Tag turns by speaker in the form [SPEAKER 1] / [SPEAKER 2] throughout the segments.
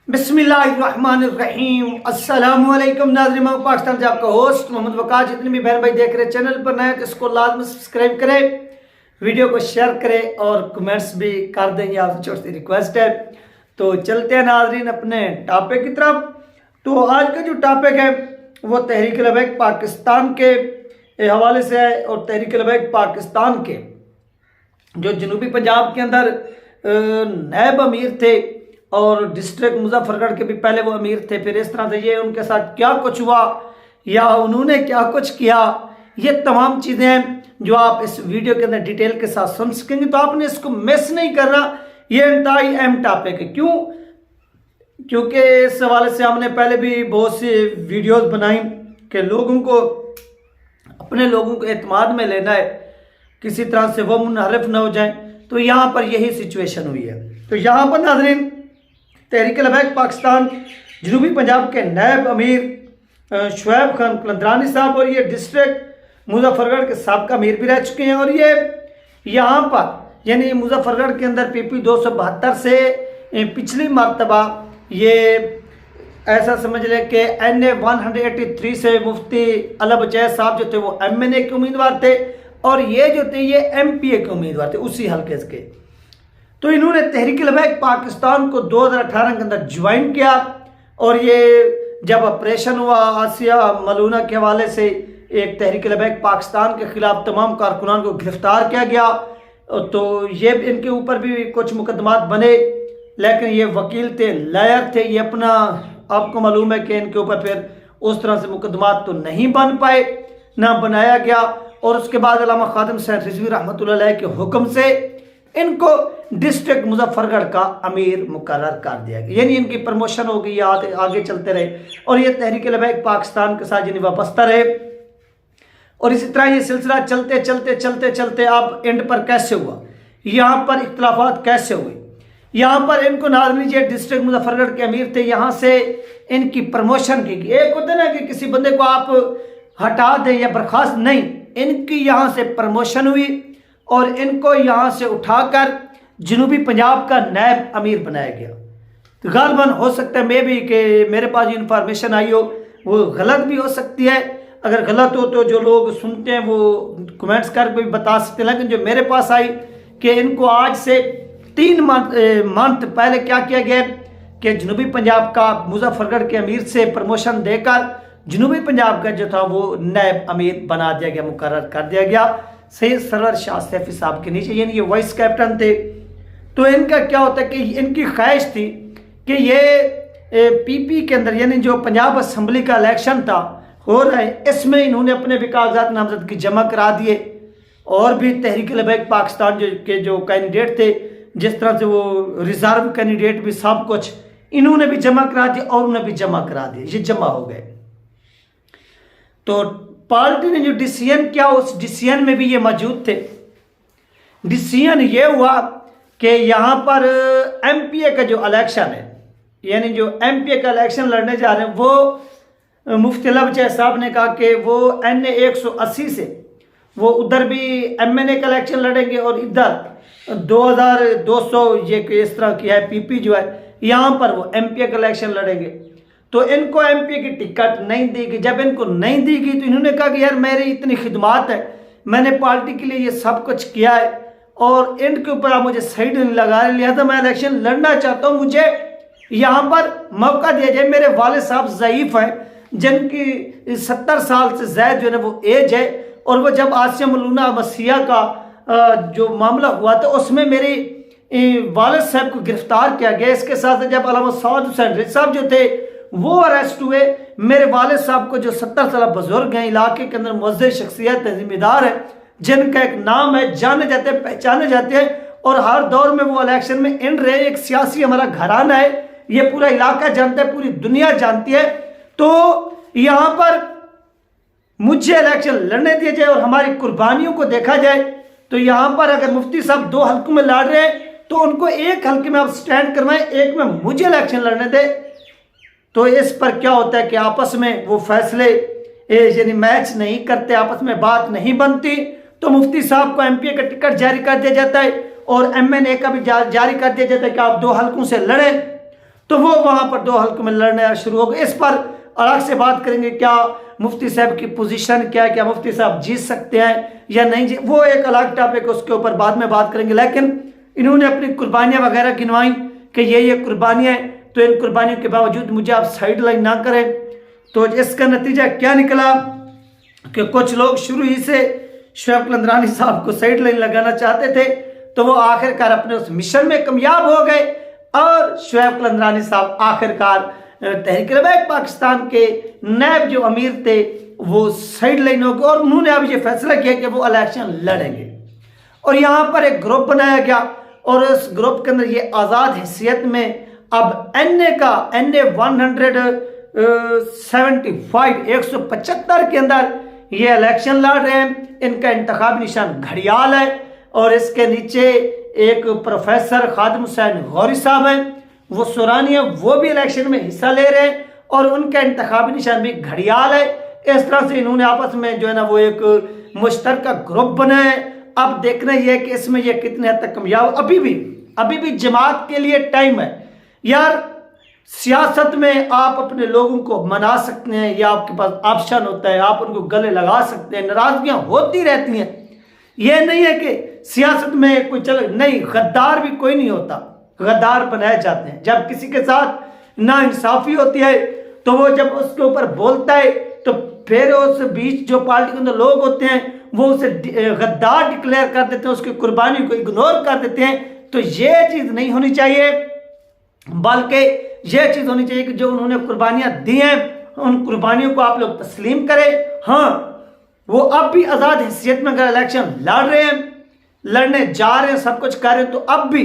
[SPEAKER 1] बिस्मिल्लाहिर्रहमानिर्रहीम। अस्सलामुअलैकुम नाज़रीन, मैं पाकिस्तान से आपका होस्ट मोहम्मद वकास। जितने भी बहन भाई देख रहे चैनल पर नए तो इसको लाजमी सब्सक्राइब करें, वीडियो को शेयर करें और कमेंट्स भी कर दें, ये आपसे छोटी सी रिक्वेस्ट है। तो चलते हैं नाज़रीन अपने टॉपिक की तरफ। तो आज का जो टॉपिक है वो तहरीक लबैक पाकिस्तान के हवाले से है। और तहरीक लबैक पाकिस्तान के जो जनूबी पंजाब के अंदर नायब अमीर थे और डिस्ट्रिक्ट मुजफ्फरगढ़ के भी पहले वो अमीर थे, फिर इस तरह से ये उनके साथ क्या कुछ हुआ या उन्होंने क्या कुछ किया, ये तमाम चीज़ें हैं जो आप इस वीडियो के अंदर डिटेल के साथ सुन सकेंगे। तो आपने इसको मिस नहीं करना, ये इंतहाई अहम टॉपिक है। क्यों? क्योंकि इस हवाले से हमने पहले भी बहुत सी वीडियोस बनाई कि लोगों को अपने लोगों को एतमाद में लेना है, किसी तरह से वो मुनहरफ ना हो जाए। तो यहाँ पर यही सिचुएशन हुई है। तो यहाँ पर नाज़रीन तहरीक लबैक पाकिस्तान जनूबी पंजाब के नायब अमीर शुएब खान कलंदरानी साहब और ये डिस्ट्रिक्ट मुजफ्फरगढ़ के साबिक़ा अमीर भी रह चुके हैं। और ये यहाँ पर यानी मुजफ्फरगढ़ के अंदर PP 272 से पिछली मरतबा ये ऐसा समझ लें कि NA 183 से मुफ्ती अला बचैस साहब जो थे वो MNA के उम्मीदवार थे और ये जो थे ये MPA के उम्मीदवार थे उसी हल्के के। तो इन्होंने तहरीक लबैक पाकिस्तान को 2018 के अंदर ज्वाइन किया और ये जब ऑपरेशन हुआ आसिया मलूना के हवाले से एक तहरीक लबैक पाकिस्तान के खिलाफ तमाम कारकुनान को गिरफ्तार किया गया। तो ये इनके ऊपर भी कुछ मुकदमात बने, लेकिन ये वकील थे, लॉयर थे, ये अपना आपको मालूम है कि इनके ऊपर फिर उस तरह से मुकदमात तो नहीं बन पाए, ना बनाया गया। और उसके बाद अल्लामा खादिम हुसैन रिजवी रहमतुल्लाह अलैह के हुक्म से इनको डिस्ट्रिक्ट मुजफ्फरगढ़ का अमीर मुकर्रर कर दिया गया, यानी इनकी प्रमोशन हो गई, आगे चलते रहे और ये तहरीक लबैक पाकिस्तान के साथ यानी वाबस्ता रहे। और इसी तरह ये सिलसिला चलते चलते चलते चलते अब एंड पर कैसे हुआ, यहाँ पर इख्तलाफात कैसे हुए, यहाँ पर इनको नाज़रीन ये डिस्ट्रिक्ट मुजफ्फरगढ़ के अमीर थे, यहाँ से इनकी प्रमोशन की गई। एक होता है ना कि किसी बंदे को आप हटा दें या बर्खास्त, नहीं, इनकी यहाँ से प्रमोशन हुई और इनको यहाँ से उठाकर जनूबी पंजाब का नायब अमीर बनाया गया। तो गालबन हो सकता है मे भी कि मेरे पास जो इन्फॉर्मेशन आई हो वो गलत भी हो सकती है। अगर गलत हो तो जो लोग सुनते हैं वो कमेंट्स करके भी बता सकते हैं, लेकिन जो मेरे पास आई कि इनको आज से 3 मंथ पहले क्या किया गया कि जनूबी पंजाब का मुजफ्फरगढ़ के अमीर से प्रमोशन देकर जनूबी पंजाब का जो था वो नायब अमीर बना दिया गया, मुकर्रर कर दिया गया सैयद सरवर शाह सैफी साहब के नीचे, यानी ये वाइस कैप्टन थे। तो इनका क्या होता है कि इनकी ख्वाहिश थी कि ये PP के अंदर यानी जो पंजाब असम्बली का इलेक्शन था हो रहा है, इसमें इन्होंने अपने भी कागजात नामजदगी जमा करा दिए और भी तहरीक लबैक पाकिस्तान जो कैंडिडेट थे, जिस तरह से वो रिजर्व कैंडिडेट भी सब कुछ इन्होंने भी जमा करा दिया और उन्हें भी जमा करा दिए, ये जमा हो गए। तो पार्टी ने जो डिसीजन किया उस डिसीजन में भी ये मौजूद थे। डिसीजन ये हुआ कि यहाँ पर MPA का जो इलेक्शन है, यानी जो MPA का इलेक्शन लड़ने जा रहे हैं, वो मुफ्ती अला बचैस साहब ने कहा कि वो NA 180 से वो उधर भी MNA का इलेक्शन लड़ेंगे और इधर 2200 ये इस तरह की है PP जो है, यहाँ पर वो MPA का इलेक्शन लड़ेंगे। तो इनको MPA की टिकट नहीं दी गई। जब इनको नहीं दी गई तो इन्होंने कहा कि यार मेरी इतनी खिदमत है, मैंने पार्टी के लिए ये सब कुछ किया है और इनके ऊपर आप मुझे साइड नहीं लगा रहे, लिहाजा मैं इलेक्शन लड़ना चाहता हूँ, मुझे यहाँ पर मौका दिया जाए। मेरे वाले साहब ज़ईफ़ हैं, जिनकी 70 साल से ज़्यादा जो है वो एज है, और वो जब आसिया मलूना मसीहा का जो मामला हुआ था उसमें मेरे वालिद साहब को गिरफ्तार किया गया। इसके साथ जब अल्लामा सआद हुसैन रिजवी साहब जो थे वो अरेस्ट हुए, मेरे वालिद साहब को जो 70 साल बुजुर्ग हैं, इलाके के अंदर मुअज़्ज़ज़ शख्सियत है, जिम्मेदार है, जिनका एक नाम है, जाने जाते हैं, पहचाने जाते हैं और हर दौर में वो इलेक्शन में इन रहे, एक सियासी हमारा घराना है, ये पूरा इलाका जानता है, पूरी दुनिया जानती है। तो यहाँ पर मुझे इलेक्शन लड़ने दिया जाए और हमारी कुर्बानियों को देखा जाए। तो यहाँ पर अगर मुफ्ती साहब 2 हल्कों में लड़ रहे हैं तो उनको एक हल्के में आप स्टैंड करवाएं, एक में मुझे इलेक्शन लड़ने दें। तो इस पर क्या होता है कि आपस में वो फैसले यानी मैच नहीं करते, आपस में बात नहीं बनती। तो मुफ्ती साहब को MPA का टिकट जारी कर दिया जाता है और MNA का भी जारी कर दिया जाता है कि आप 2 हल्कों से लड़ें। तो वो वहां पर 2 हल्कों में लड़ना शुरू हो गए। इस पर अलग से बात करेंगे, क्या मुफ्ती साहब की पोजीशन क्या है, क्या मुफ्ती साहब जीत सकते हैं या नहीं, वो एक अलग टॉपिक, उसके ऊपर बाद में बात करेंगे। लेकिन इन्होंने अपनी कुर्बानियां वगैरह गिनवाई कि ये कुर्बानियां हैं, तो इन कुर्बानियों के बावजूद मुझे आप साइड लाइन ना करें। तो इसका नतीजा क्या निकला कि कुछ लोग शुरू ही से शोएब कलंदरानी साहब को साइड लाइन लगाना चाहते थे, तो वो आखिरकार अपने उस मिशन में कामयाब हो गए और शोएब कलंदरानी साहब आखिरकार तहरीक लबैक पाकिस्तान के नायब जो अमीर थे वो साइड लाइन हो गए और उन्होंने अब ये फैसला किया कि वो इलेक्शन लड़ेंगे। और यहाँ पर एक ग्रुप बनाया गया और उस ग्रुप के अंदर ये आज़ाद हैसियत में अब NA का NA 175 के अंदर ये इलेक्शन लड़ रहे हैं। इनका इंतखाबी निशान घड़ियाल है और इसके नीचे एक प्रोफेसर खादिम हुसैन गौरी साहब हैं, वो सुरानी है, वो भी इलेक्शन में हिस्सा ले रहे हैं और उनका इंतखाबी निशान भी घड़ियाल है। इस तरह से इन्होंने आपस में जो है ना वो एक मुश्तरका ग्रुप बनाया है। अब देखना यह है कि इसमें यह कितने हद तक कामयाब। अभी भी जमात के लिए टाइम है यार। सियासत में आप अपने लोगों को मना सकते हैं या आपके पास ऑप्शन होता है, आप उनको गले लगा सकते हैं, नाराजगियां होती रहती हैं। यह नहीं है कि सियासत में कोई चल नहीं, गद्दार भी कोई नहीं होता, गद्दार बनाए जाते हैं। जब किसी के साथ नाइंसाफी होती है तो वो जब उसके ऊपर बोलता है तो फिर उस बीच जो पार्टी के अंदर लोग होते हैं वो उसे गद्दार डिक्लेयर कर देते हैं, उसकी कुर्बानी को इग्नोर कर देते हैं। तो ये चीज नहीं होनी चाहिए, बल्कि यह चीज होनी चाहिए कि जो उन्होंने कुर्बानियां दी हैं उन कुर्बानियों को आप लोग तस्लीम करें। हाँ, वो अब भी आजाद हैसियत में अगर इलेक्शन लड़ रहे हैं, लड़ने जा रहे हैं, सब कुछ कर रहे हैं, तो अब भी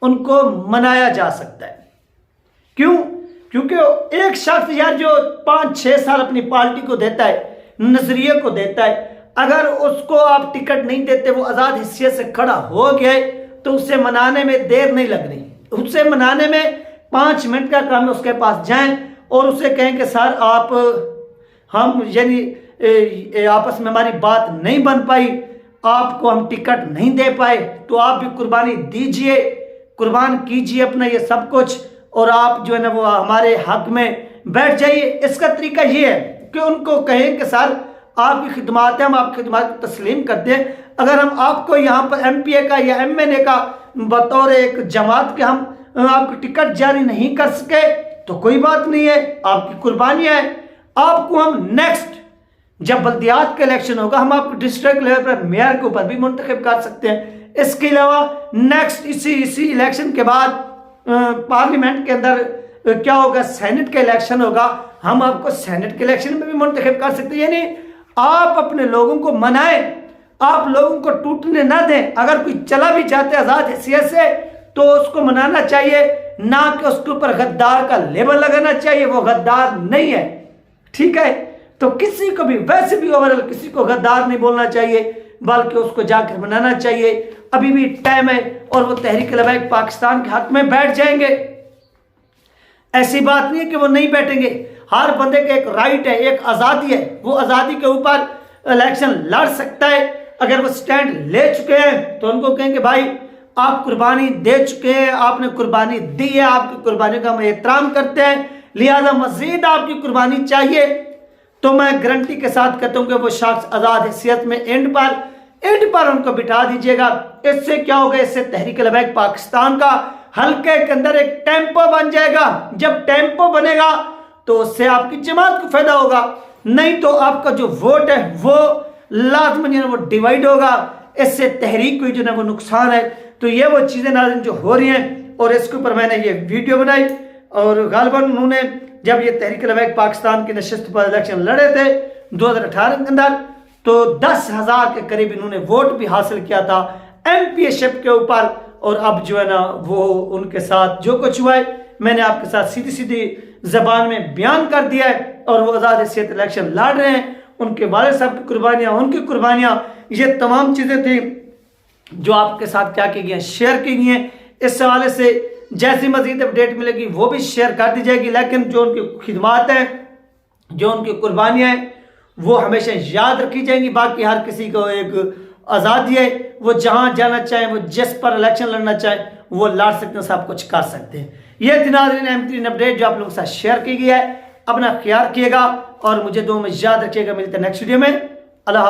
[SPEAKER 1] उनको मनाया जा सकता है। क्यों? क्योंकि एक शख्स यार जो 5-6 साल अपनी पार्टी को देता है, नजरिए को देता है, अगर उसको आप टिकट नहीं देते, वो आजाद हैसियत से खड़ा हो गया है, तो उसे मनाने में देर नहीं लगनी। उसे मनाने में 5 मिनट का काम है, उसके पास जाएं और उसे कहें कि सर आप हम यानी आपस में हमारी बात नहीं बन पाई, आपको हम टिकट नहीं दे पाए, तो आप भी कुर्बानी दीजिए, कुर्बान कीजिए अपना ये सब कुछ और आप जो है ना वो हमारे हक में बैठ जाइए। इसका तरीका ये है कि उनको कहें कि सर आपकी खिदमत है, हम आपकी खिदमत को तस्लीम करते हैं। अगर हम आपको यहाँ पर MPA का या MNA का बतौर एक जमात के हम आपको टिकट जारी नहीं कर सके तो कोई बात नहीं है, आपकी कुर्बानी है। आपको हम नेक्स्ट जब बल्दियात का इलेक्शन होगा हम आपको डिस्ट्रिक्ट लेवल पर मेयर के ऊपर भी मुंतखब कर सकते हैं। इसके अलावा नेक्स्ट इसी इलेक्शन के बाद पार्लियामेंट के अंदर क्या होगा, सेनेट का इलेक्शन होगा, हम आपको सेनेट के इलेक्शन में भी मुंतखब कर सकते हैं। यानी आप अपने लोगों को मनाएं, आप लोगों को टूटने ना दें। अगर कोई चला भी चाहते हैं आजाद हैसियत से तो उसको मनाना चाहिए, ना कि उसके ऊपर गद्दार का लेबल लगाना चाहिए। वो गद्दार नहीं है, ठीक है। तो किसी को भी वैसे भी ओवरऑल किसी को गद्दार नहीं बोलना चाहिए, बल्कि उसको जाकर मनाना चाहिए। अभी भी टाइम है और वो तहरीक लबैक पाकिस्तान के हक में बैठ जाएंगे। ऐसी बात नहीं है कि वो नहीं बैठेंगे। हर बंदे का एक राइट है, एक आज़ादी है, वो आज़ादी के ऊपर इलेक्शन लड़ सकता है। अगर वो स्टैंड ले चुके हैं तो उनको कहेंगे भाई आप कुर्बानी दे चुके हैं, आपने कुर्बानी दी है, आपकी कुर्बानी का हम एहतराम करते हैं, लिहाजा मजीद आपकी कुर्बानी चाहिए। तो मैं गारंटी के साथ कहता हूं कि वो शख्स आज़ाद हैसियत में एंड पर उनको बिठा दीजिएगा। इससे क्या होगा, इससे तहरीक लबैक पाकिस्तान का हल्के के अंदर एक टेम्पो बन जाएगा। जब टेम्पो बनेगा तो उससे आपकी जमात को फायदा होगा, नहीं तो आपका जो वोट है वो लाजमन वो डिवाइड होगा। इससे तहरीक को जो है वो नुकसान है। तो ये वो चीज़ें नाज़रीन जो हो रही हैं और इसके ऊपर मैंने ये वीडियो बनाई और गालिबन उन्होंने जब ये तहरीक लबैक पाकिस्तान की नशिस्त पर इलेक्शन लड़े थे 2018 के अंदर, तो 10,000 के करीब इन्होंने वोट भी हासिल किया था MPA शिप के ऊपर। और अब जो है ना वो उनके साथ जो कुछ हुआ है मैंने आपके साथ सीधी जबान में बयान कर दिया है। और वो आज़ाद हैसियत इलेक्शन लड़ रहे हैं, उनके वालिद साहब की कुर्बानियाँ, उनकी कुर्बानियाँ, ये तमाम चीज़ें थी जो आपके साथ क्या की गई हैं, शेयर की गई हैं। इस हवाले से जैसी मजीद अपडेट मिलेगी वो भी शेयर कर दी जाएगी। लेकिन जो उनकी खिदमत है, जो उनकी कुर्बानियाँ हैं, वो हमेशा याद रखी जाएंगी। बाकी हर किसी को एक आज़ादी है, वो जहाँ जाना चाहे, वो जिस पर इलेक्शन लड़ना चाहे वो लड़ सकते हैं, सब कुछ कर सकते हैं। ये थी नाज़रीन अहम तरीन अपडेट जो आप लोगों के साथ शेयर की गई है। अपना ख्याल रखिएगा और मुझे दुआ में याद रखिएगा। मिलते हैं नेक्स्ट वीडियो में। अल्लाह हाफ़िज़।